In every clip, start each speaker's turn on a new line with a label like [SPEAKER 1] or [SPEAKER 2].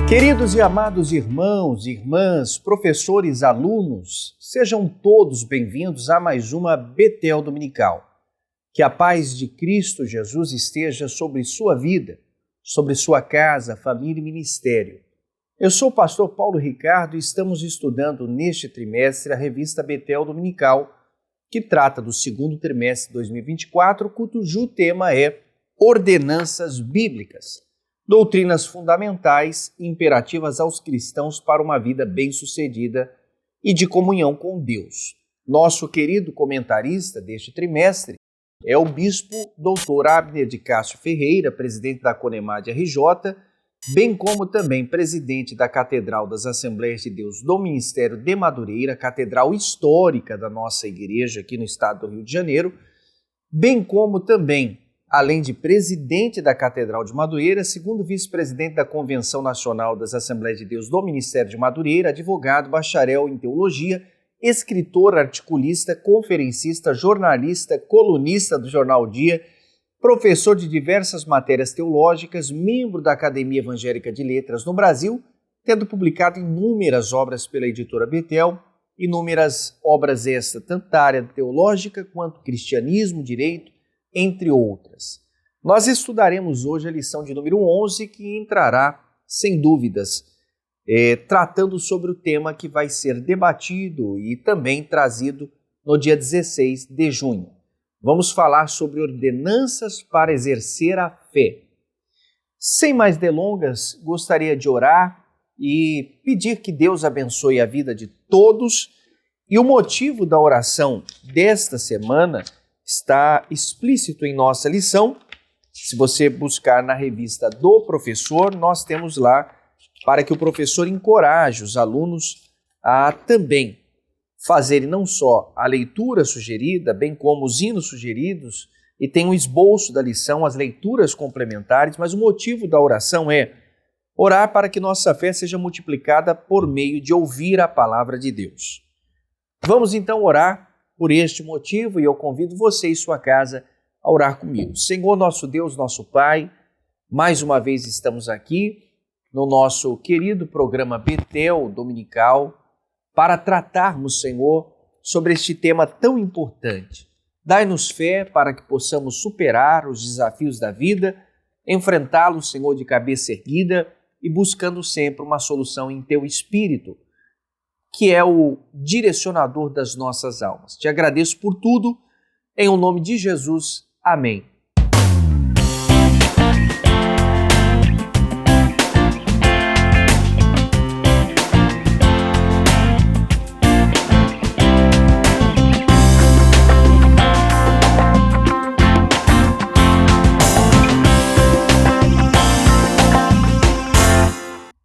[SPEAKER 1] Queridos e amados irmãos, irmãs, professores, alunos, sejam todos bem-vindos a mais uma Betel Dominical. Que a paz de Cristo Jesus esteja sobre sua vida, sobre sua casa, família e ministério. Eu sou o pastor Paulo Ricardo e estamos estudando neste trimestre a revista Betel Dominical, que trata do segundo trimestre de 2024, cujo tema é Ordenanças Bíblicas. Doutrinas fundamentais e imperativas aos cristãos para uma vida bem-sucedida e de comunhão com Deus. Nosso querido comentarista deste trimestre é o bispo Dr. Abner de Castro Ferreira, presidente da Conemad RJ, bem como também presidente da Catedral das Assembleias de Deus do Ministério de Madureira, catedral histórica da nossa igreja aqui no estado do Rio de Janeiro, bem como também, além de presidente da Catedral de Madureira, segundo vice-presidente da Convenção Nacional das Assembleias de Deus do Ministério de Madureira, advogado, bacharel em teologia, escritor, articulista, conferencista, jornalista, colunista do Jornal Dia, professor de diversas matérias teológicas, membro da Academia Evangélica de Letras no Brasil, tendo publicado inúmeras obras pela editora Betel, inúmeras obras estas, tanto da área teológica quanto cristianismo, direito, entre outras. Nós estudaremos hoje a lição de número 11, que entrará, sem dúvidas, tratando sobre o tema que vai ser debatido e também trazido no dia 16 de junho. Vamos falar sobre ordenanças para exercer a fé. Sem mais delongas, gostaria de orar e pedir que Deus abençoe a vida de todos. E o motivo da oração desta semana está explícito em nossa lição. Se você buscar na revista do professor, nós temos lá para que o professor encoraje os alunos a também fazerem não só a leitura sugerida, bem como os hinos sugeridos, e tem um esboço da lição, as leituras complementares, mas o motivo da oração é orar para que nossa fé seja multiplicada por meio de ouvir a palavra de Deus. Vamos então orar por este motivo, e eu convido você e sua casa a orar comigo. Senhor, nosso Deus, nosso Pai, mais uma vez estamos aqui no nosso querido programa Betel Dominical para tratarmos, Senhor, sobre este tema tão importante. Dai-nos fé para que possamos superar os desafios da vida, enfrentá-los, Senhor, de cabeça erguida e buscando sempre uma solução em Teu Espírito, que é o direcionador das nossas almas. Te agradeço por tudo, em o nome de Jesus. Amém.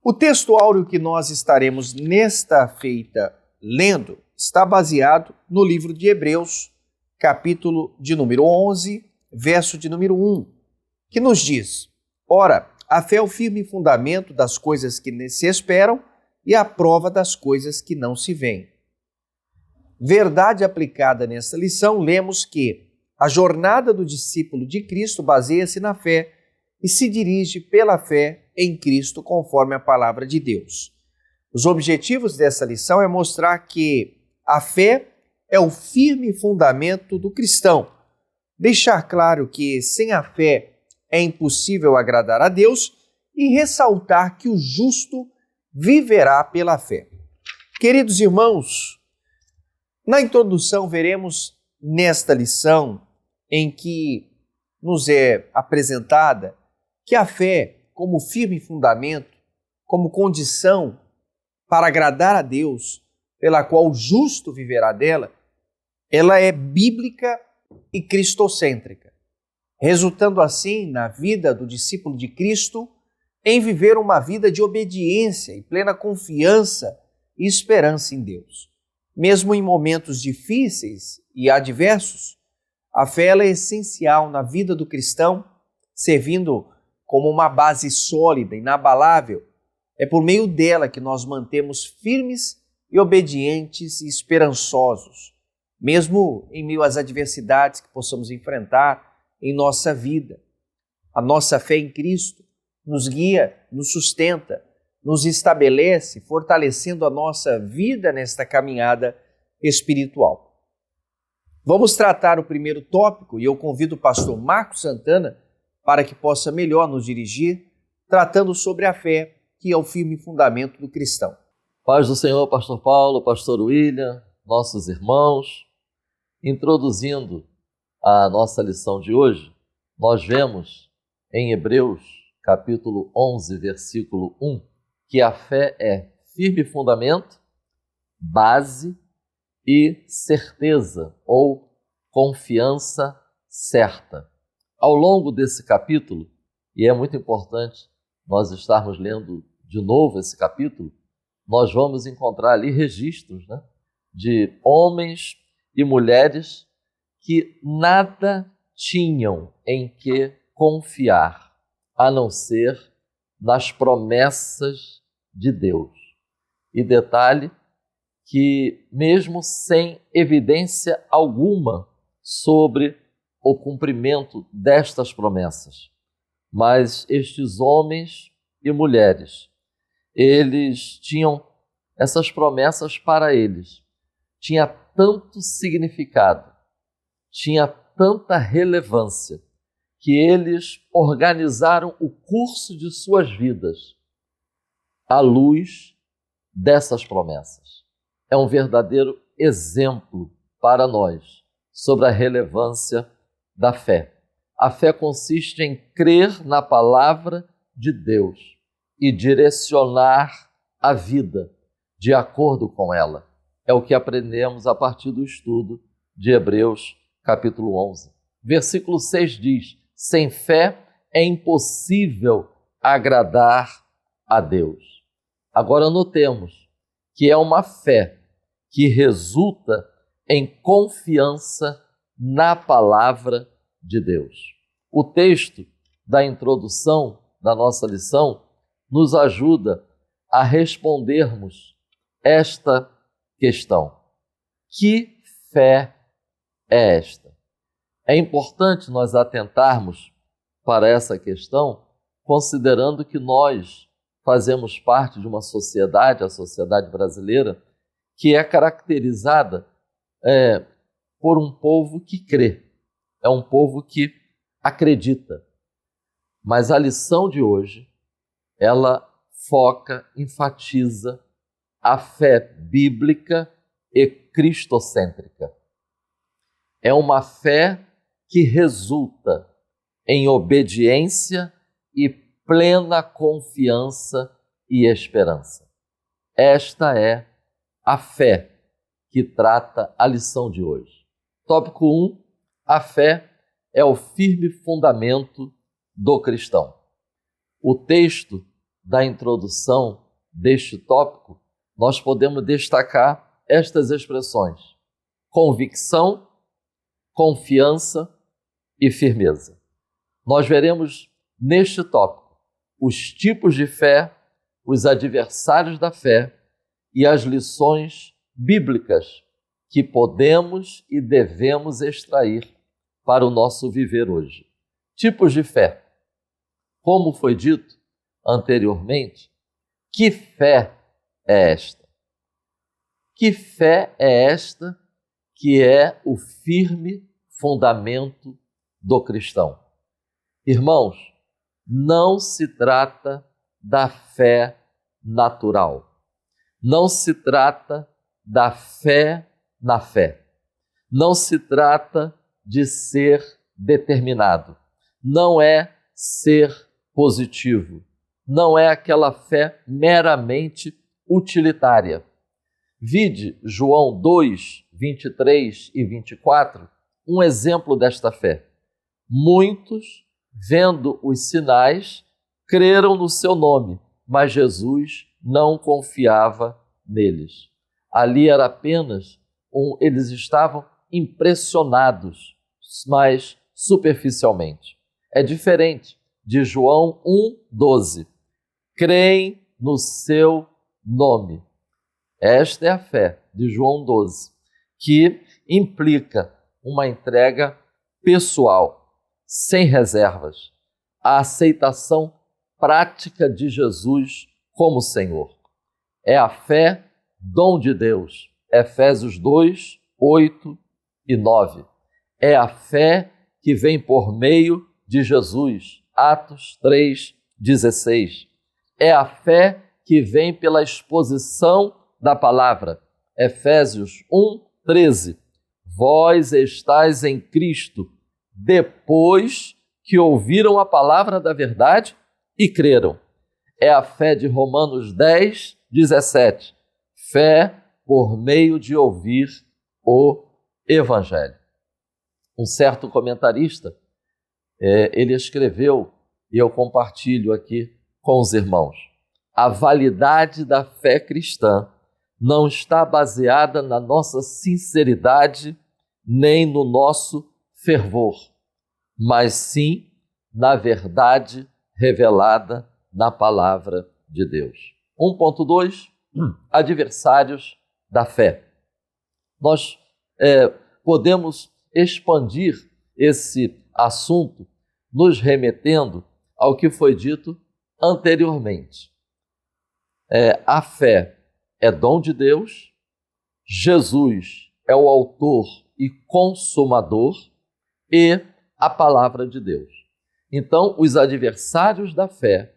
[SPEAKER 1] O texto áureo que nós estaremos nesta feita lendo está baseado no livro de Hebreus, capítulo de número 11, verso de número 1, que nos diz: Ora, a fé é o firme fundamento das coisas que se esperam e a prova das coisas que não se veem. Verdade aplicada nesta lição, lemos que a jornada do discípulo de Cristo baseia-se na fé e se dirige pela fé em Cristo, conforme a palavra de Deus. Os objetivos dessa lição é mostrar que a fé é o firme fundamento do cristão, deixar claro que sem a fé é impossível agradar a Deus e ressaltar que o justo viverá pela fé. Queridos irmãos, na introdução veremos nesta lição em que nos é apresentada que a fé, como firme fundamento, como condição para agradar a Deus, pela qual o justo viverá dela, ela é bíblica e cristocêntrica, resultando assim na vida do discípulo de Cristo em viver uma vida de obediência e plena confiança e esperança em Deus. Mesmo em momentos difíceis e adversos, a fé ela é essencial na vida do cristão, servindo como uma base sólida, inabalável. É por meio dela que nós mantemos firmes e obedientes e esperançosos, mesmo em meio às adversidades que possamos enfrentar em nossa vida. A nossa fé em Cristo nos guia, nos sustenta, nos estabelece, fortalecendo a nossa vida nesta caminhada espiritual. Vamos tratar o primeiro tópico e eu convido o pastor Marcos Santana para que possa melhor nos dirigir, tratando sobre a fé, que é o firme fundamento do cristão.
[SPEAKER 2] Paz do Senhor, pastor Paulo, pastor William, nossos irmãos. Introduzindo a nossa lição de hoje, nós vemos em Hebreus, capítulo 11, versículo 1, que a fé é firme fundamento, base e certeza ou confiança certa. Ao longo desse capítulo, e é muito importante nós estarmos lendo de novo esse capítulo, nós vamos encontrar ali registros, de homens e mulheres que nada tinham em que confiar, a não ser nas promessas de Deus. E detalhe que mesmo sem evidência alguma sobre o cumprimento destas promessas, mas estes homens e mulheres, eles tinham essas promessas para eles. Tinha tanto significado, tinha tanta relevância, que eles organizaram o curso de suas vidas à luz dessas promessas. É um verdadeiro exemplo para nós sobre a relevância da fé. A fé consiste em crer na palavra de Deus e direcionar a vida de acordo com ela. É o que aprendemos a partir do estudo de Hebreus, capítulo 11. Versículo 6 diz: sem fé é impossível agradar a Deus. Agora notemos que é uma fé que resulta em confiança na palavra de Deus. O texto da introdução da nossa lição nos ajuda a respondermos esta questão. Que fé é esta? É importante nós atentarmos para essa questão, considerando que nós fazemos parte de uma sociedade, a sociedade brasileira, que é caracterizada por um povo que crê. É um povo que acredita. Mas a lição de hoje, ela foca, enfatiza a fé bíblica e cristocêntrica. É uma fé que resulta em obediência e plena confiança e esperança. Esta é a fé que trata a lição de hoje. Tópico 1. A fé é o firme fundamento do cristão. O texto da introdução deste tópico, nós podemos destacar estas expressões: convicção, confiança e firmeza. Nós veremos neste tópico os tipos de fé, os adversários da fé e as lições bíblicas que podemos e devemos extrair para o nosso viver hoje. Tipos de fé. Como foi dito anteriormente, que fé é esta? Que fé é esta que é o firme fundamento do cristão? Irmãos, não se trata da fé natural. Não se trata da fé na fé. Não se trata de ser determinado. Não é ser positivo. Não é aquela fé meramente utilitária. Vide João 2, 23 e 24, um exemplo desta fé. Muitos, vendo os sinais, creram no seu nome, mas Jesus não confiava neles. Ali era apenas eles estavam impressionados, mas superficialmente. É diferente de João 1,12. Creem no seu nome. Esta é a fé de João 12, que implica uma entrega pessoal. sem reservas, a aceitação prática de Jesus como Senhor. É a fé, dom de Deus. Efésios 2, 8 e 9. É a fé que vem por meio de Jesus. Atos 3, 16. É a fé que vem pela exposição da palavra. Efésios 1, 13. Vós estáis em Cristo, depois que ouviram a palavra da verdade e creram. É a fé de Romanos 10, 17. Fé por meio de ouvir o Evangelho. Um certo comentarista, ele escreveu, e eu compartilho aqui com os irmãos: a validade da fé cristã não está baseada na nossa sinceridade nem no nosso fervor, mas sim na verdade revelada na palavra de Deus. 1.2, adversários da fé. Nós podemos expandir esse assunto nos remetendo ao que foi dito anteriormente. A fé é dom de Deus, Jesus é o autor e consumador e a palavra de Deus. Então, os adversários da fé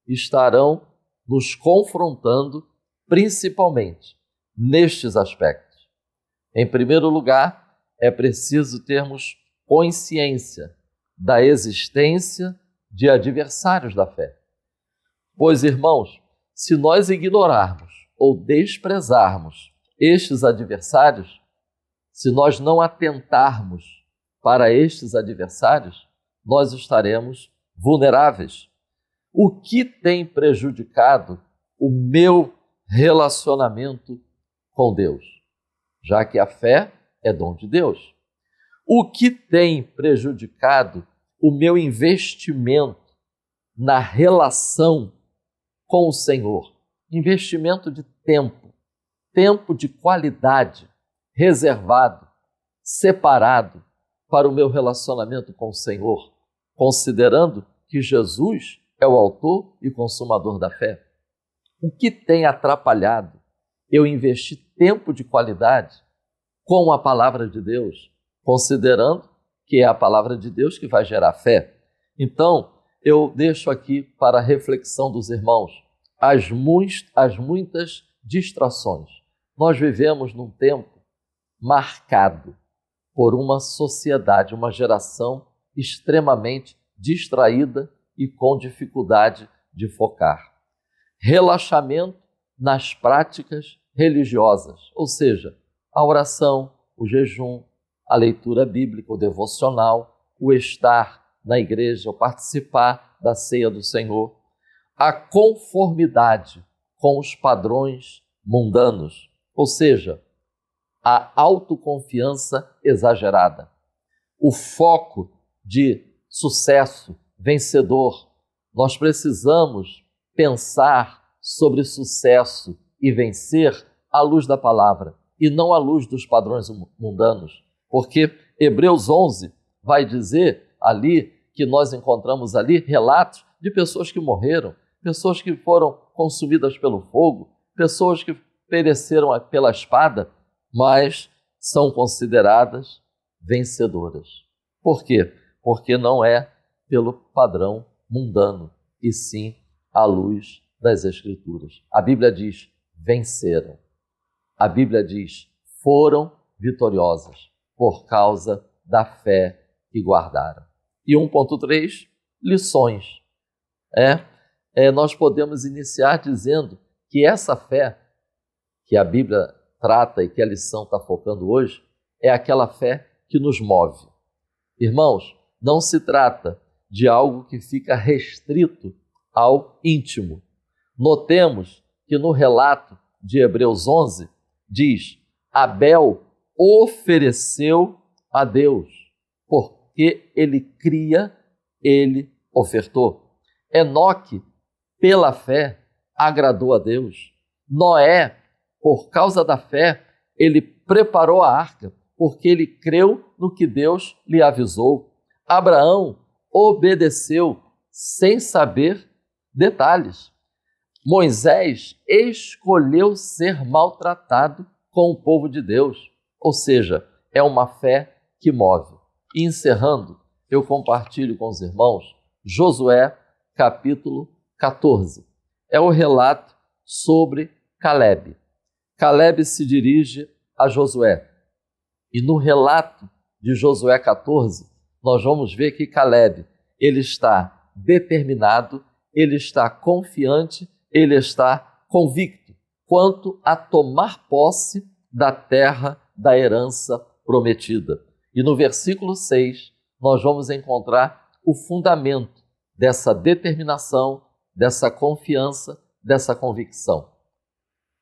[SPEAKER 2] estarão nos confrontando principalmente nestes aspectos. Em primeiro lugar, é preciso termos consciência da existência de adversários da fé. Pois, irmãos, se nós ignorarmos ou desprezarmos estes adversários, se nós não atentarmos para estes adversários, nós estaremos vulneráveis. O que tem prejudicado o meu relacionamento com Deus? Já que a fé é dom de Deus. O que tem prejudicado o meu investimento na relação com o Senhor? Investimento de tempo, tempo de qualidade, reservado, separado para o meu relacionamento com o Senhor, considerando que Jesus é o autor e consumador da fé. O que tem atrapalhado eu investir tempo de qualidade com a palavra de Deus, considerando que é a palavra de Deus que vai gerar fé? Então, eu deixo aqui para a reflexão dos irmãos as muitas distrações. Nós vivemos num tempo marcado por uma sociedade, uma geração extremamente distraída e com dificuldade de focar. Relaxamento nas práticas religiosas, ou seja, a oração, o jejum, a leitura bíblica, o devocional, o estar na igreja, o participar da ceia do Senhor, a conformidade com os padrões mundanos, ou seja, a autoconfiança exagerada, o foco de sucesso vencedor. Nós precisamos pensar sobre sucesso e vencer à luz da palavra e não à luz dos padrões mundanos, porque Hebreus 11 vai dizer ali que nós encontramos ali relatos de pessoas que morreram, pessoas que foram consumidas pelo fogo, pessoas que pereceram pela espada, mas são consideradas vencedoras. Por quê? Porque não é pelo padrão mundano, e sim à luz das Escrituras. A Bíblia diz: venceram. A Bíblia diz: foram vitoriosas por causa da fé que guardaram. E 1.3, lições. Nós podemos iniciar dizendo que essa fé que a Bíblia trata e que a lição está focando hoje é aquela fé que nos move. Irmãos, não se trata de algo que fica restrito ao íntimo. Notemos que no relato de Hebreus 11 diz: Abel ofereceu a Deus, porque ele cria, ele ofertou. Enoque, pela fé, agradou a Deus. Noé, por causa da fé, ele preparou a arca, porque ele creu no que Deus lhe avisou. Abraão obedeceu sem saber detalhes. Moisés escolheu ser maltratado com o povo de Deus, ou seja, é uma fé que move. E encerrando, eu compartilho com os irmãos Josué, capítulo 14. É o relato sobre Caleb. Caleb se dirige a Josué. E no relato de Josué 14, nós vamos ver que Caleb, ele está determinado, ele está confiante, ele está convicto quanto a tomar posse da terra da herança prometida. E no versículo 6, nós vamos encontrar o fundamento dessa determinação, dessa confiança, dessa convicção.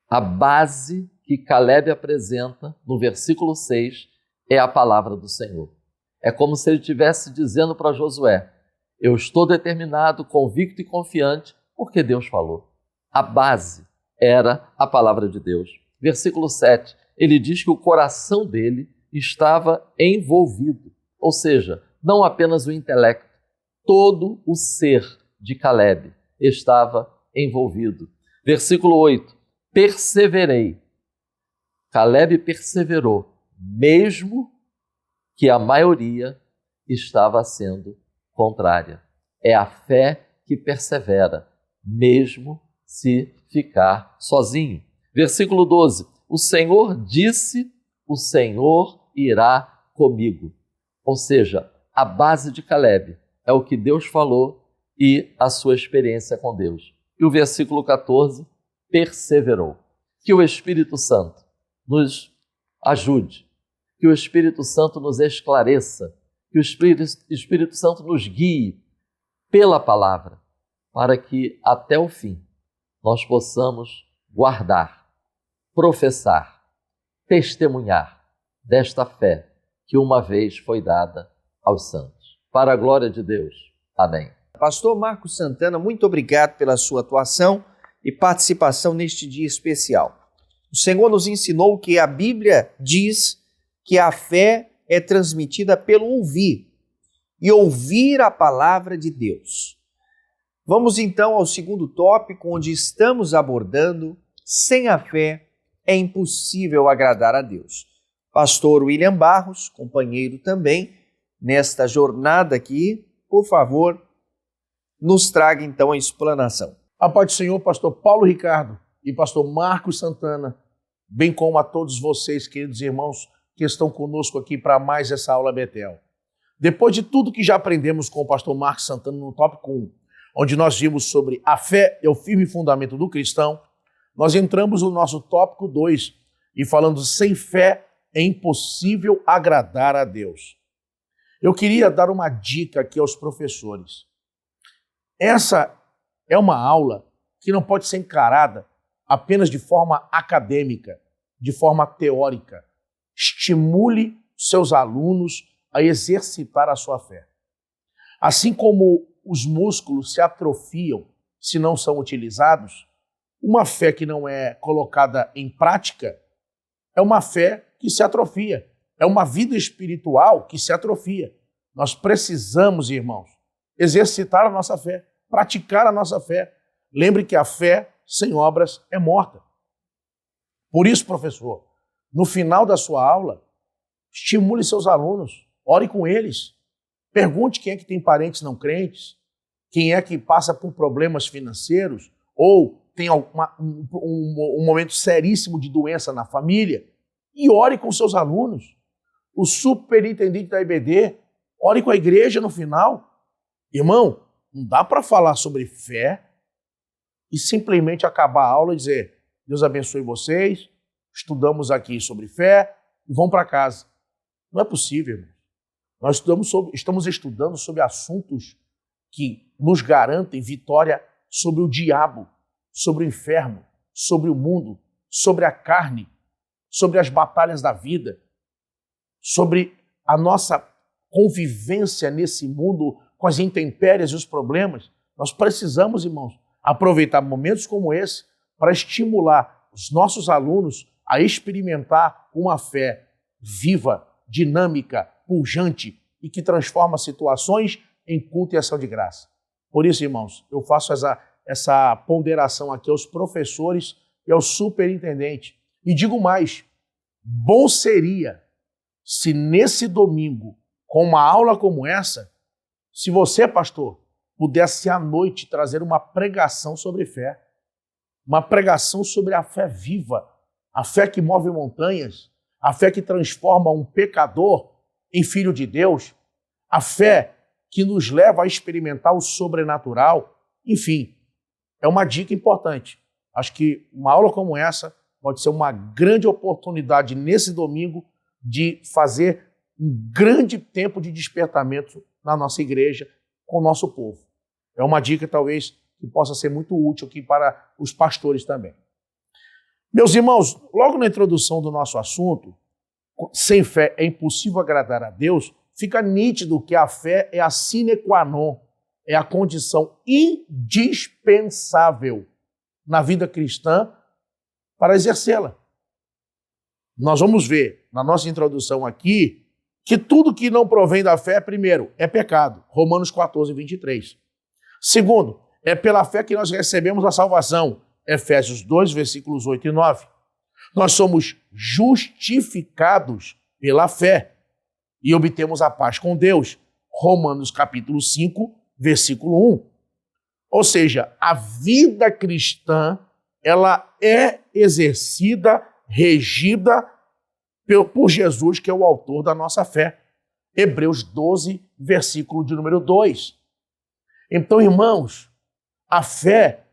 [SPEAKER 2] A base que Caleb apresenta no versículo 6 é a palavra do Senhor. É como se ele estivesse dizendo para Josué: eu estou determinado, convicto e confiante porque Deus falou. A base era a palavra de Deus. Versículo 7, ele diz que o coração dele estava envolvido, ou seja, não apenas o intelecto, todo o ser de Caleb estava envolvido. Versículo 8, perseverei. Caleb perseverou, mesmo que a maioria estava sendo contrária. É a fé que persevera, mesmo se ficar sozinho. Versículo 12, o Senhor disse, o Senhor irá comigo. Ou seja, a base de Caleb é o que Deus falou e a sua experiência com Deus. E o versículo 14, perseverou. Que o Espírito Santo nos ajude, que o Espírito Santo nos esclareça, que o Espírito Santo nos guie pela palavra, para que até o fim nós possamos guardar, professar, testemunhar desta fé que uma vez foi dada aos santos. Para a glória de Deus. Amém.
[SPEAKER 1] Pastor Marcos Santana, muito obrigado pela sua atuação e participação neste dia especial. O Senhor nos ensinou que a Bíblia diz que a fé é transmitida pelo ouvir e ouvir a palavra de Deus. Vamos então ao segundo tópico, onde estamos abordando: sem a fé é impossível agradar a Deus. Pastor William Barros, companheiro também nesta jornada aqui, por favor, nos traga então a explanação.
[SPEAKER 3] A paz do Senhor, pastor Paulo Ricardo e pastor Marcos Santana, bem como a todos vocês, queridos irmãos, que estão conosco aqui para mais essa aula Betel. Depois de tudo que já aprendemos com o pastor Marcos Santana no tópico 1, onde nós vimos sobre a fé é o firme fundamento do cristão, nós entramos no nosso tópico 2 e falando sem fé é impossível agradar a Deus. Eu queria dar uma dica aqui aos professores. Essa é uma aula que não pode ser encarada apenas de forma acadêmica, de forma teórica. Estimule seus alunos a exercitar a sua fé. Assim como os músculos se atrofiam se não são utilizados, uma fé que não é colocada em prática é uma fé que se atrofia. É uma vida espiritual que se atrofia. Nós precisamos, irmãos, exercitar a nossa fé, praticar a nossa fé. Lembre que a fé sem obras é morta. Por isso, professor, no final da sua aula, estimule seus alunos, ore com eles, pergunte quem é que tem parentes não crentes, quem é que passa por problemas financeiros ou tem um momento seríssimo de doença na família, e ore com seus alunos. O superintendente da IBD, ore com a igreja no final. Irmão, não dá para falar sobre fé e simplesmente acabar a aula e dizer: Deus abençoe vocês, estudamos aqui sobre fé e vão para casa. Não é possível, irmão. Nós estamos estudando sobre assuntos que nos garantem vitória sobre o diabo, sobre o inferno, sobre o mundo, sobre a carne, sobre as batalhas da vida, sobre a nossa convivência nesse mundo com as intempéries e os problemas. Nós precisamos, irmãos, aproveitar momentos como esse para estimular os nossos alunos a experimentar uma fé viva, dinâmica, pujante, e que transforma situações em culto e ação de graça. Por isso, irmãos, eu faço essa ponderação aqui aos professores e ao superintendente. E digo mais, bom seria se nesse domingo, com uma aula como essa, se você, pastor, pudesse à noite trazer uma pregação sobre fé, uma pregação sobre a fé viva, a fé que move montanhas, a fé que transforma um pecador em filho de Deus, a fé que nos leva a experimentar o sobrenatural. Enfim, é uma dica importante. Acho que uma aula como essa pode ser uma grande oportunidade nesse domingo de fazer um grande tempo de despertamento na nossa igreja, com o nosso povo. É uma dica, talvez, que possa ser muito útil aqui para os pastores também. Meus irmãos, logo na introdução do nosso assunto, sem fé é impossível agradar a Deus, fica nítido que a fé é a sine qua non, é a condição indispensável na vida cristã para exercê-la. Nós vamos ver na nossa introdução aqui que tudo que não provém da fé, primeiro, é pecado. Romanos 14, 23. Segundo, é pela fé que nós recebemos a salvação. Efésios 2, versículos 8 e 9. Nós somos justificados pela fé e obtemos a paz com Deus. Romanos capítulo 5, versículo 1. Ou seja, a vida cristã, ela é exercida, regida por Jesus, que é o autor da nossa fé. Hebreus 12, versículo de número 2. Então, irmãos, a fé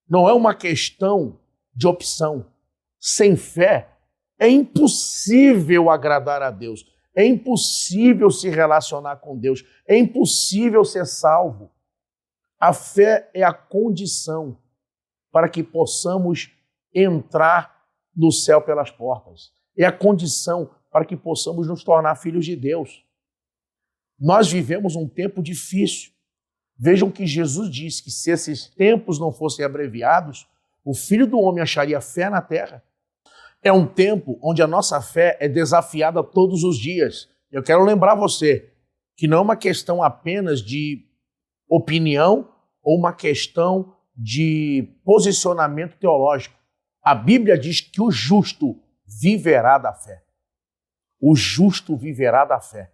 [SPEAKER 3] não é uma questão de opção. Sem fé, é impossível agradar a Deus. É impossível se relacionar com Deus. É impossível ser salvo. A fé é a condição para que possamos entrar no céu pelas portas. É a condição para que possamos nos tornar filhos de Deus. Nós vivemos um tempo difícil. Vejam que Jesus disse que se esses tempos não fossem abreviados, o Filho do Homem acharia fé na terra. É um tempo onde a nossa fé é desafiada todos os dias. Eu quero lembrar você que não é uma questão apenas de opinião ou uma questão de posicionamento teológico. A Bíblia diz que o justo viverá da fé. O justo viverá da fé.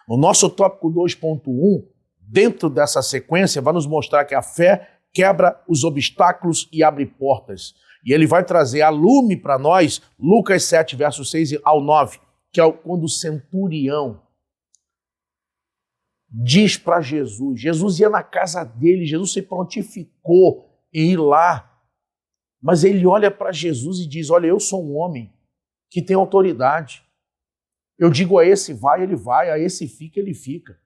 [SPEAKER 3] O nosso tópico 2.1, dentro dessa sequência, vai nos mostrar que a fé quebra os obstáculos e abre portas. E ele vai trazer a lume para nós, Lucas 7, versos 6 ao 9, que é quando o centurião diz para Jesus, Jesus ia na casa dele, Jesus se prontificou em ir lá, mas ele olha para Jesus e diz, olha, eu sou um homem que tem autoridade. Eu digo a esse vai, ele vai, a esse fica, ele fica.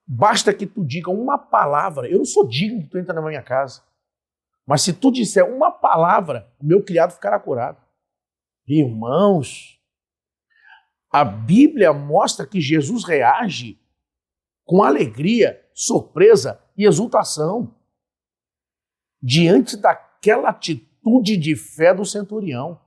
[SPEAKER 3] Basta que tu diga uma palavra, eu não sou digno que tu entre na minha casa, mas se tu disser uma palavra, o meu criado ficará curado. Irmãos, a Bíblia mostra que Jesus reage com alegria, surpresa e exultação diante daquela atitude de fé do centurião.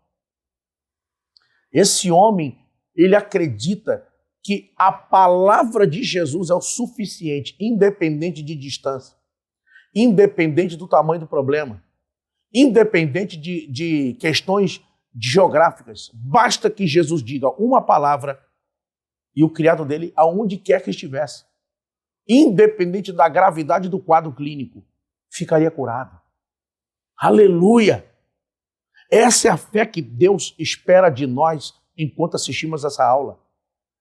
[SPEAKER 3] Esse homem, ele acredita que a palavra de Jesus é o suficiente, independente de distância, independente do tamanho do problema, independente de questões geográficas. Basta que Jesus diga uma palavra e o criado dele, aonde quer que estivesse, independente da gravidade do quadro clínico, ficaria curado. Aleluia! Essa é a fé que Deus espera de nós enquanto assistimos essa aula.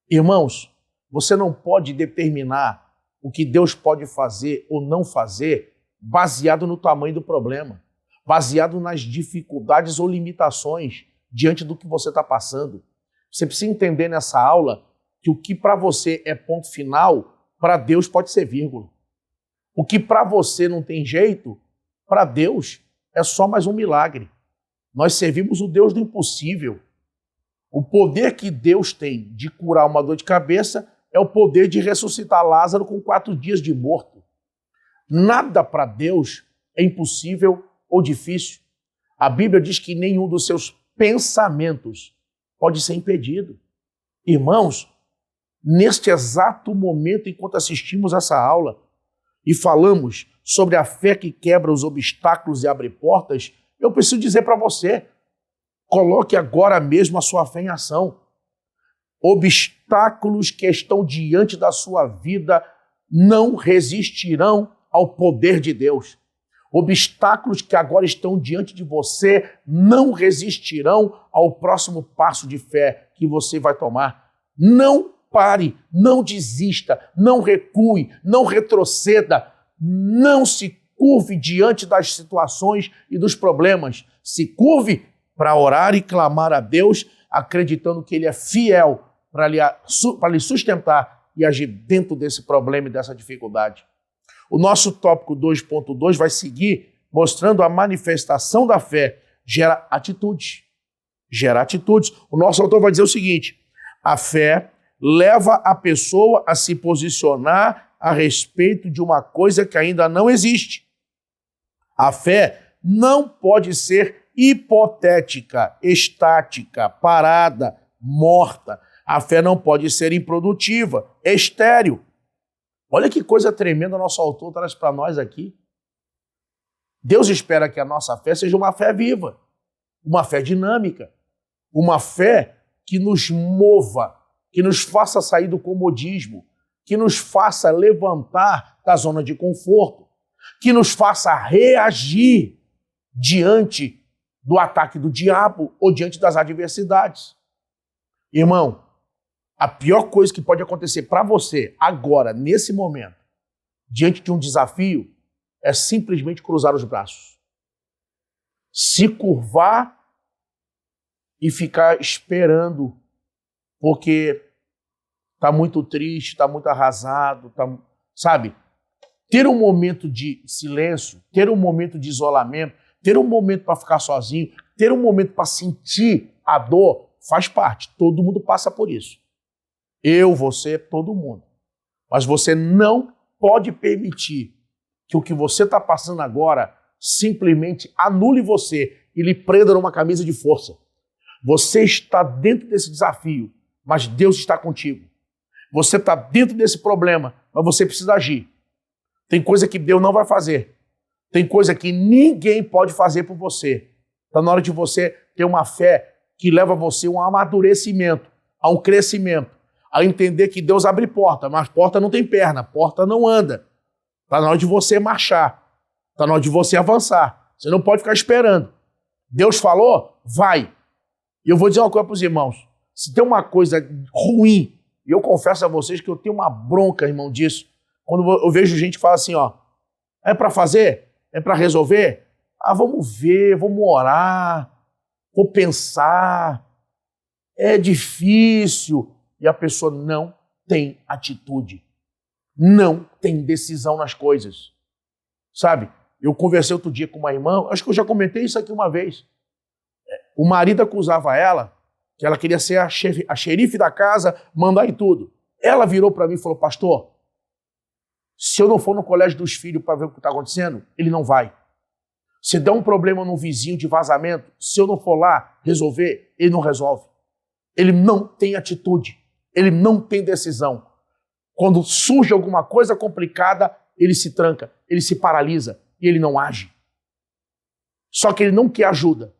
[SPEAKER 3] Irmãos, você não pode determinar o que Deus pode fazer ou não fazer baseado no tamanho do problema, baseado nas dificuldades ou limitações diante do que você está passando. Você precisa entender nessa aula que o que para você é ponto final, para Deus pode ser vírgula. O que para você não tem jeito, para Deus é só mais um milagre. Nós servimos o Deus do impossível. O poder que Deus tem de curar uma dor de cabeça é o poder de ressuscitar Lázaro com 4 dias de morto. Nada para Deus é impossível ou difícil. A Bíblia diz que nenhum dos seus pensamentos pode ser impedido. Irmãos, neste exato momento, enquanto assistimos essa aula e falamos sobre a fé que quebra os obstáculos e abre portas, eu preciso dizer para você, coloque agora mesmo a sua fé em ação. Obstáculos que estão diante da sua vida não resistirão ao poder de Deus. Obstáculos que agora estão diante de você não resistirão ao próximo passo de fé que você vai tomar. Não pare, não desista, não recue, não retroceda, não se curve diante das situações e dos problemas. Se curve para orar e clamar a Deus, acreditando que Ele é fiel para lhe sustentar e agir dentro desse problema e dessa dificuldade. O nosso tópico 2.2 vai seguir mostrando a manifestação da fé. Gera atitudes. Gera atitudes. O nosso autor vai dizer o seguinte: a fé leva a pessoa a se posicionar a respeito de uma coisa que ainda não existe. A fé não pode ser hipotética, estática, parada, morta. A fé não pode ser improdutiva, estéril. Olha que coisa tremenda o nosso autor traz para nós aqui. Deus espera que a nossa fé seja uma fé viva, uma fé dinâmica, uma fé que nos mova, que nos faça sair do comodismo, que nos faça levantar da zona de conforto, que nos faça reagir diante do ataque do diabo ou diante das adversidades. Irmão, a pior coisa que pode acontecer para você agora, nesse momento, diante de um desafio, é simplesmente cruzar os braços. Se curvar e ficar esperando, porque está muito triste, está muito arrasado, sabe? Ter um momento de silêncio, ter um momento de isolamento, ter um momento para ficar sozinho, ter um momento para sentir a dor, faz parte. Todo mundo passa por isso. Eu, você, todo mundo. Mas você não pode permitir que o que você está passando agora simplesmente anule você e lhe prenda numa camisa de força. Você está dentro desse desafio, mas Deus está contigo. Você está dentro desse problema, mas você precisa agir. Tem coisa que Deus não vai fazer. Tem coisa que ninguém pode fazer por você. Está na hora de você ter uma fé que leva você a um amadurecimento, a um crescimento, a entender que Deus abre porta, mas porta não tem perna, porta não anda. Está na hora de você marchar. Está na hora de você avançar. Você não pode ficar esperando. Deus falou, vai. E eu vou dizer uma coisa para os irmãos. Se tem uma coisa ruim, e eu confesso a vocês que eu tenho uma bronca, irmão, disso, quando eu vejo gente que fala assim, ó, é para fazer? É para resolver? Ah, vamos ver, vamos orar, vou pensar, é difícil. E a pessoa não tem atitude, não tem decisão nas coisas. Sabe, eu conversei outro dia com uma irmã, acho que eu já comentei isso aqui uma vez. O marido acusava ela, que ela queria ser a xerife da casa, mandar em tudo. Ela virou para mim e falou, pastor, se eu não for no colégio dos filhos para ver o que está acontecendo, ele não vai. Se der um problema no vizinho de vazamento, se eu não for lá resolver, ele não resolve. Ele não tem atitude, ele não tem decisão. Quando surge alguma coisa complicada, ele se tranca, ele se paralisa e ele não age. Só que ele não quer ajuda.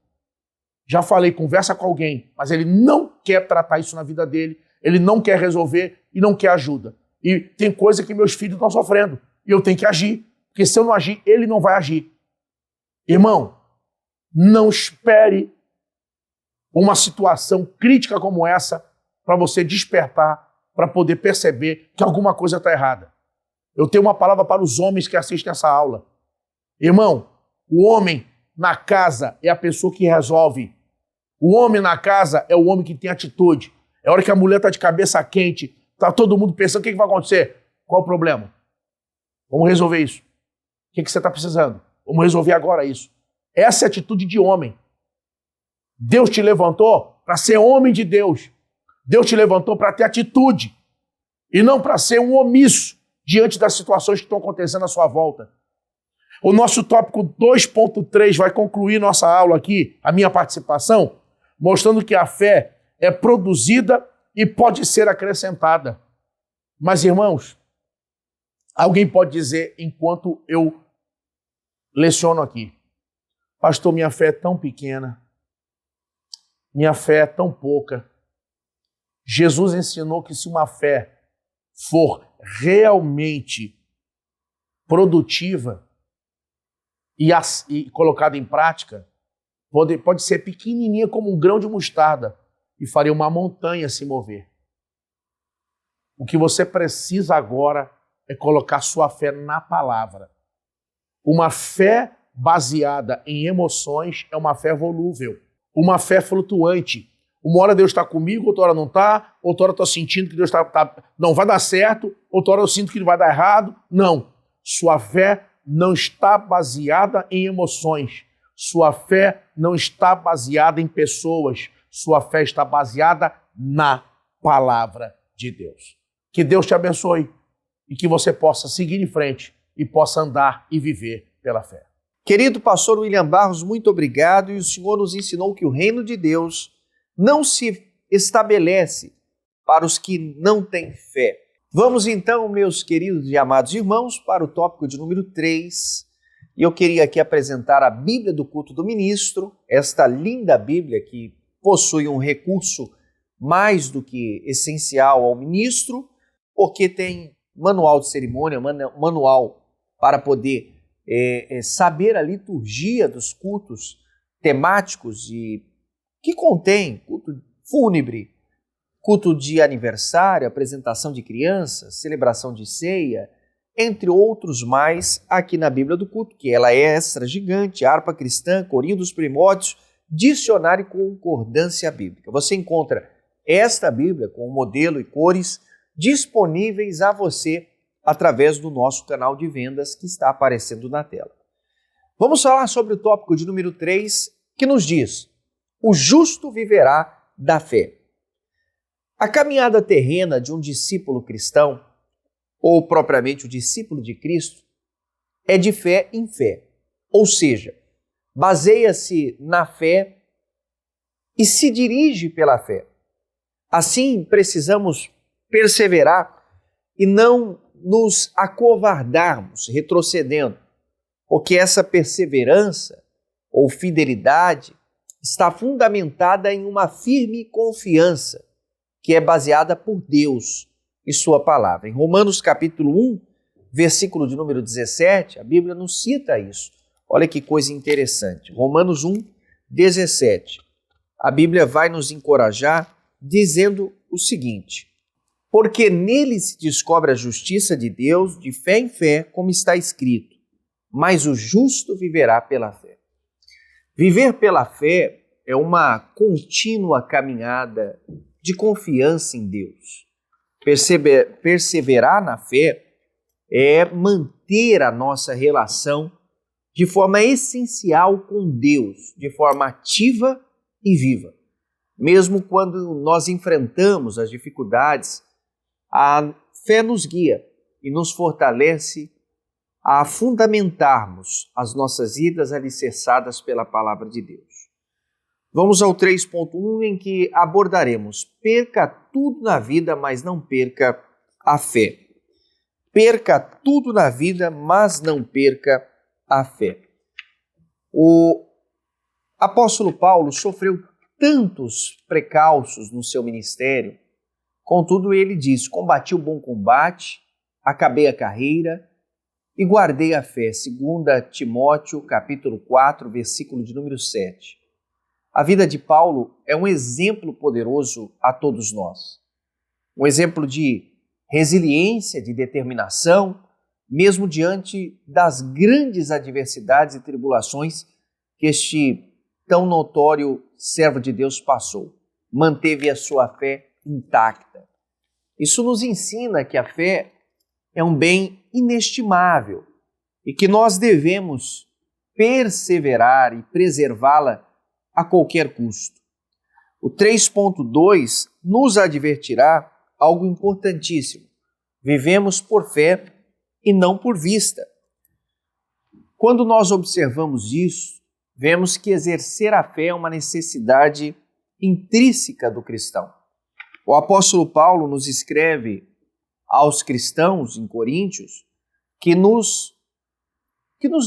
[SPEAKER 3] Já falei, conversa com alguém, mas ele não quer tratar isso na vida dele, ele não quer resolver e não quer ajuda. E tem coisa que meus filhos estão sofrendo e eu tenho que agir, porque se eu não agir, ele não vai agir. Irmão, não espere uma situação crítica como essa para você despertar, para poder perceber que alguma coisa está errada. Eu tenho uma palavra para os homens que assistem essa aula. Irmão, o homem na casa é a pessoa que resolve. O homem na casa é o homem que tem atitude. É a hora que a mulher está de cabeça quente, está todo mundo pensando o que vai acontecer. Qual o problema? Vamos resolver isso. O que você está precisando? Vamos resolver agora isso. Essa é a atitude de homem. Deus te levantou para ser homem de Deus. Deus te levantou para ter atitude e não para ser um omisso diante das situações que estão acontecendo à sua volta. O nosso tópico 2.3 vai concluir nossa aula aqui, a minha participação, mostrando que a fé é produzida e pode ser acrescentada. Mas, irmãos, alguém pode dizer, enquanto eu leciono aqui, pastor, minha fé é tão pequena, minha fé é tão pouca. Jesus ensinou que se uma fé for realmente produtiva e colocada em prática, pode ser pequenininha como um grão de mostarda e faria uma montanha se mover. O que você precisa agora é colocar sua fé na palavra. Uma fé baseada em emoções é uma fé volúvel, uma fé flutuante. Uma hora Deus está comigo, outra hora não está, outra hora eu estou sentindo que Deus não vai dar certo, outra hora eu sinto que vai dar errado. Não, sua fé não está baseada em emoções, sua fé não está baseada em pessoas, sua fé está baseada na palavra de Deus. Que Deus te abençoe e que você possa seguir em frente e possa andar e viver pela fé.
[SPEAKER 1] Querido pastor William Barros, muito obrigado. E o senhor nos ensinou que o reino de Deus não se estabelece para os que não têm fé. Vamos então, meus queridos e amados irmãos, para o tópico de número 3. E eu queria aqui apresentar a Bíblia do Culto do Ministro, esta linda Bíblia que possui um recurso mais do que essencial ao ministro, porque tem manual de cerimônia, manual para poder saber a liturgia dos cultos temáticos e que contém culto fúnebre, culto de aniversário, apresentação de crianças, celebração de ceia, entre outros mais, aqui na Bíblia do Culto, que ela é extra gigante, harpa cristã, corinho dos primórdios, dicionário e concordância bíblica. Você encontra esta Bíblia com modelo e cores disponíveis a você através do nosso canal de vendas que está aparecendo na tela. Vamos falar sobre o tópico de número 3, que nos diz: o justo viverá da fé. A caminhada terrena de um discípulo cristão, ou propriamente o discípulo de Cristo, é de fé em fé, ou seja, baseia-se na fé e se dirige pela fé. Assim, precisamos perseverar e não nos acovardarmos, retrocedendo, porque essa perseverança ou fidelidade está fundamentada em uma firme confiança que é baseada por Deus e sua palavra. Em Romanos capítulo 1, versículo de número 17, a Bíblia nos cita isso. Olha que coisa interessante. Romanos 1, 17. A Bíblia vai nos encorajar dizendo o seguinte: porque nele se descobre a justiça de Deus de fé em fé, como está escrito, mas o justo viverá pela fé. Viver pela fé é uma contínua caminhada de confiança em Deus. Perseverar na fé é manter a nossa relação de forma essencial com Deus, de forma ativa e viva. Mesmo quando nós enfrentamos as dificuldades, a fé nos guia e nos fortalece a fundamentarmos as nossas vidas alicerçadas pela palavra de Deus. Vamos ao 3.1, em que abordaremos: perca tudo na vida, mas não perca a fé. Perca tudo na vida, mas não perca a fé. O apóstolo Paulo sofreu tantos precalços no seu ministério, contudo ele diz: combati o bom combate, acabei a carreira e guardei a fé. 2 Timóteo, capítulo 4, versículo de número 7. A vida de Paulo é um exemplo poderoso a todos nós. Um exemplo de resiliência, de determinação, mesmo diante das grandes adversidades e tribulações que este tão notório servo de Deus passou. Manteve a sua fé intacta. Isso nos ensina que a fé é um bem inestimável e que nós devemos perseverar e preservá-la a qualquer custo. O 3.2 nos advertirá algo importantíssimo: vivemos por fé e não por vista. Quando nós observamos isso, vemos que exercer a fé é uma necessidade intrínseca do cristão. O apóstolo Paulo nos escreve aos cristãos em Coríntios que nos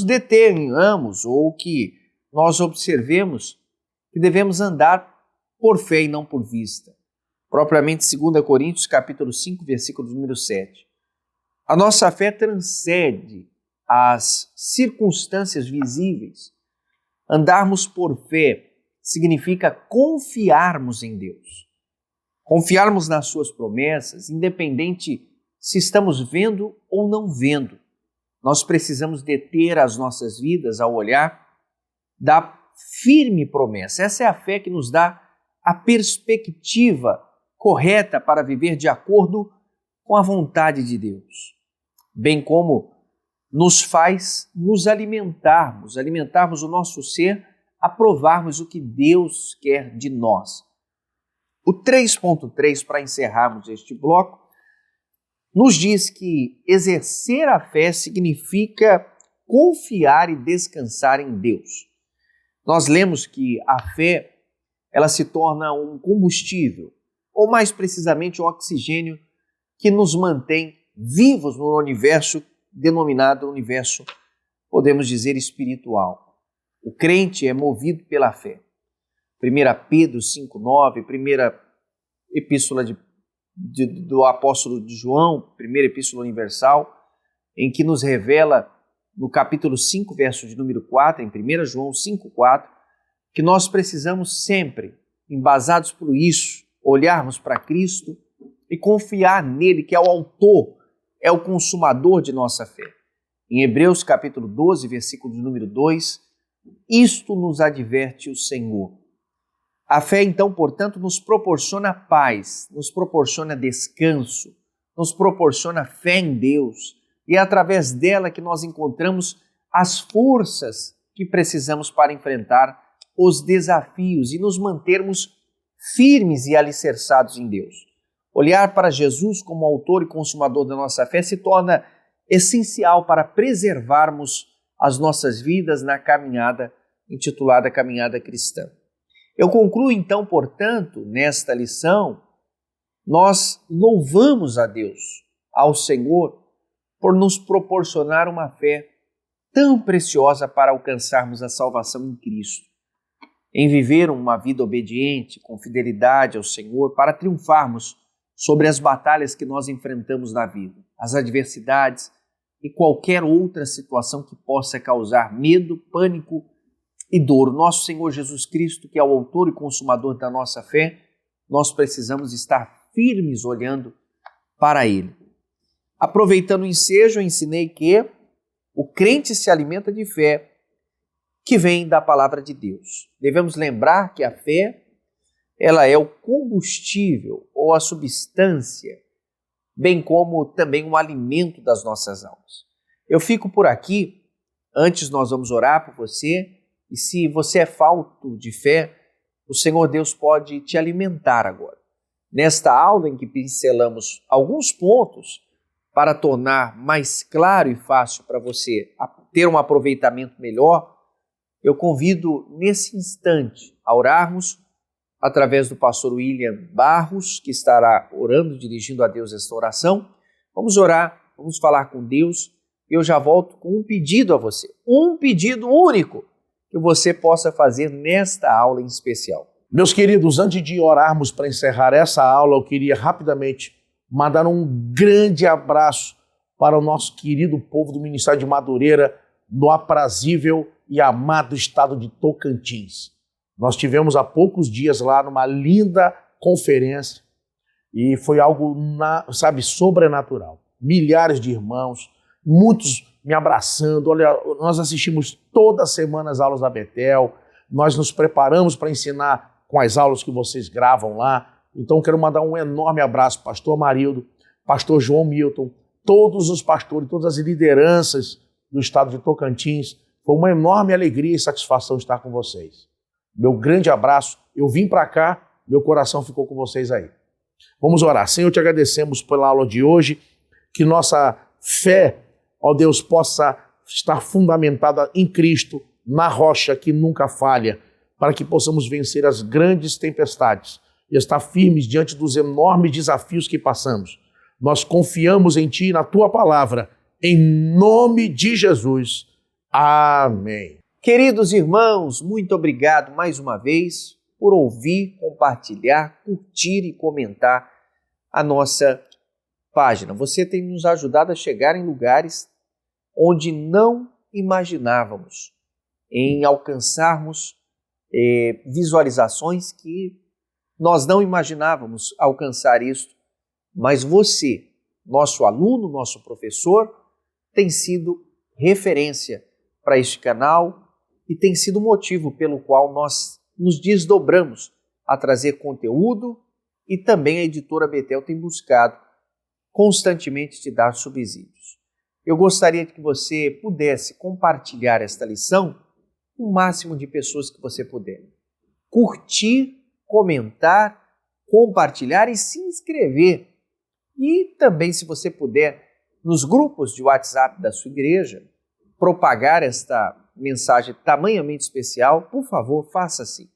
[SPEAKER 1] detenhamos ou que nós observemos que devemos andar por fé e não por vista. Propriamente 2 Coríntios capítulo 5, versículo número 7. A nossa fé transcende as circunstâncias visíveis. Andarmos por fé significa confiarmos em Deus. Confiarmos nas suas promessas, independente se estamos vendo ou não vendo. Nós precisamos deter as nossas vidas ao olhar da firme promessa. Essa é a fé que nos dá a perspectiva correta para viver de acordo com a vontade de Deus, bem como nos faz nos alimentarmos o nosso ser, aprovarmos o que Deus quer de nós. O 3.3, para encerrarmos este bloco, nos diz que exercer a fé significa confiar e descansar em Deus. Nós lemos que a fé, ela se torna um combustível, ou mais precisamente o oxigênio que nos mantém vivos no universo denominado universo, podemos dizer, espiritual. O crente é movido pela fé. 1 Pedro 5,9, primeira epístola do apóstolo de João, primeira epístola universal, em que nos revela, no capítulo 5, verso de número 4, em 1 João 5,4, que nós precisamos sempre, embasados por isso, olharmos para Cristo e confiar nele, que é o autor, é o consumador de nossa fé. Em Hebreus capítulo 12, versículo de número 2, isto nos adverte o Senhor. A fé, então, portanto, nos proporciona paz, nos proporciona descanso, nos proporciona fé em Deus, e é através dela que nós encontramos as forças que precisamos para enfrentar os desafios e nos mantermos firmes e alicerçados em Deus. Olhar para Jesus como autor e consumador da nossa fé se torna essencial para preservarmos as nossas vidas na caminhada intitulada Caminhada Cristã. Eu concluo então, portanto, nesta lição, nós louvamos a Deus, ao Senhor, por nos proporcionar uma fé tão preciosa para alcançarmos a salvação em Cristo, em viver uma vida obediente, com fidelidade ao Senhor, para triunfarmos sobre as batalhas que nós enfrentamos na vida, as adversidades e qualquer outra situação que possa causar medo, pânico e dor. Nosso Senhor Jesus Cristo, que é o autor e consumador da nossa fé, nós precisamos estar firmes olhando para Ele. Aproveitando o ensejo, eu ensinei que o crente se alimenta de fé que vem da palavra de Deus. Devemos lembrar que a fé, ela é o combustível ou a substância, bem como também o alimento das nossas almas. Eu fico por aqui. Antes nós vamos orar por você, e se você é falto de fé, o Senhor Deus pode te alimentar agora. Nesta aula em que pincelamos alguns pontos para tornar mais claro e fácil para você ter um aproveitamento melhor, eu convido nesse instante a orarmos através do pastor William Barros, que estará orando, dirigindo a Deus esta oração. Vamos orar, vamos falar com Deus. Eu já volto com um pedido a você, um pedido único que você possa fazer nesta aula em especial.
[SPEAKER 3] Meus queridos, antes de orarmos para encerrar essa aula, eu queria rapidamente mandar um grande abraço para o nosso querido povo do Ministério de Madureira, no aprazível e amado estado de Tocantins. Nós tivemos há poucos dias lá numa linda conferência e foi algo, sobrenatural. Milhares de irmãos, muitos me abraçando. Olha, nós assistimos toda semana as aulas da Betel, nós nos preparamos para ensinar com as aulas que vocês gravam lá. Então quero mandar um enorme abraço, pastor Amarildo, pastor João Milton, todos os pastores, todas as lideranças do estado de Tocantins. Foi uma enorme alegria e satisfação estar com vocês. Meu grande abraço. Eu vim para cá, meu coração ficou com vocês aí. Vamos orar. Senhor, te agradecemos pela aula de hoje, que nossa fé, ó Deus, possa estar fundamentada em Cristo, na rocha que nunca falha, para que possamos vencer as grandes tempestades e estar firmes diante dos enormes desafios que passamos. Nós confiamos em Ti e na Tua palavra, em nome de Jesus. Amém.
[SPEAKER 1] Queridos irmãos, muito obrigado mais uma vez por ouvir, compartilhar, curtir e comentar a nossa página. Você tem nos ajudado a chegar em lugares onde não imaginávamos, em alcançarmos visualizações que nós não imaginávamos alcançar isso, mas você, nosso aluno, nosso professor, tem sido referência para este canal e tem sido o motivo pelo qual nós nos desdobramos a trazer conteúdo e também a editora Betel tem buscado constantemente te dar subsídios. Eu gostaria que você pudesse compartilhar esta lição com o máximo de pessoas que você puder. Curtir, comentar, compartilhar e se inscrever. E também, se você puder, nos grupos de WhatsApp da sua igreja, propagar esta mensagem tamanhamente especial, por favor, faça assim.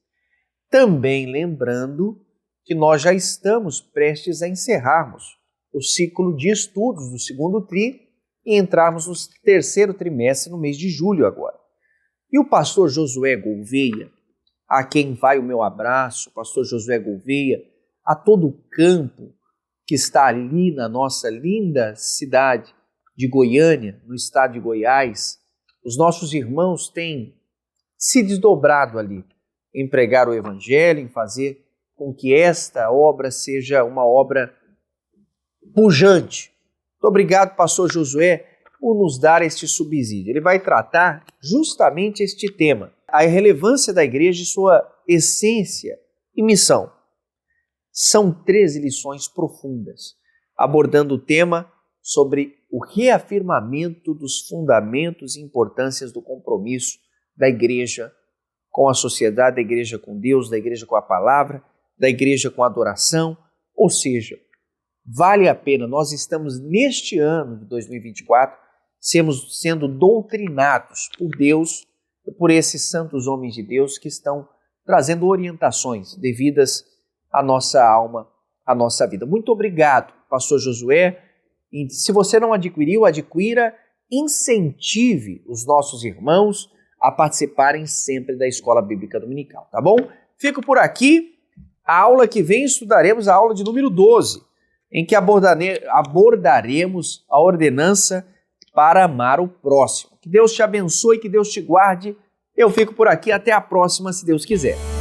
[SPEAKER 1] Também lembrando que nós já estamos prestes a encerrarmos o ciclo de estudos do segundo tri e entrarmos no terceiro trimestre no mês de julho agora. E o pastor Josué Gouveia, a quem vai o meu abraço, pastor Josué Gouveia, a todo o campo que está ali na nossa linda cidade de Goiânia, no estado de Goiás, os nossos irmãos têm se desdobrado ali em pregar o evangelho, em fazer com que esta obra seja uma obra pujante. Muito obrigado, pastor Josué, por nos dar este subsídio. Ele vai tratar justamente este tema, a relevância da igreja e sua essência e missão. São 13 lições profundas, abordando o tema sobre o reafirmamento dos fundamentos e importâncias do compromisso da igreja com a sociedade, da igreja com Deus, da igreja com a palavra, da igreja com a adoração. Ou seja, vale a pena, nós estamos neste ano de 2024 sendo doutrinados por Deus, por esses santos homens de Deus que estão trazendo orientações devidas à nossa alma, à nossa vida. Muito obrigado, pastor Josué. E se você não adquiriu, adquira, incentive os nossos irmãos a participarem sempre da Escola Bíblica Dominical, tá bom? Fico por aqui. A aula que vem estudaremos a aula de número 12, em que abordaremos a ordenança para amar o próximo. Que Deus te abençoe, que Deus te guarde. Eu fico por aqui, até a próxima, se Deus quiser.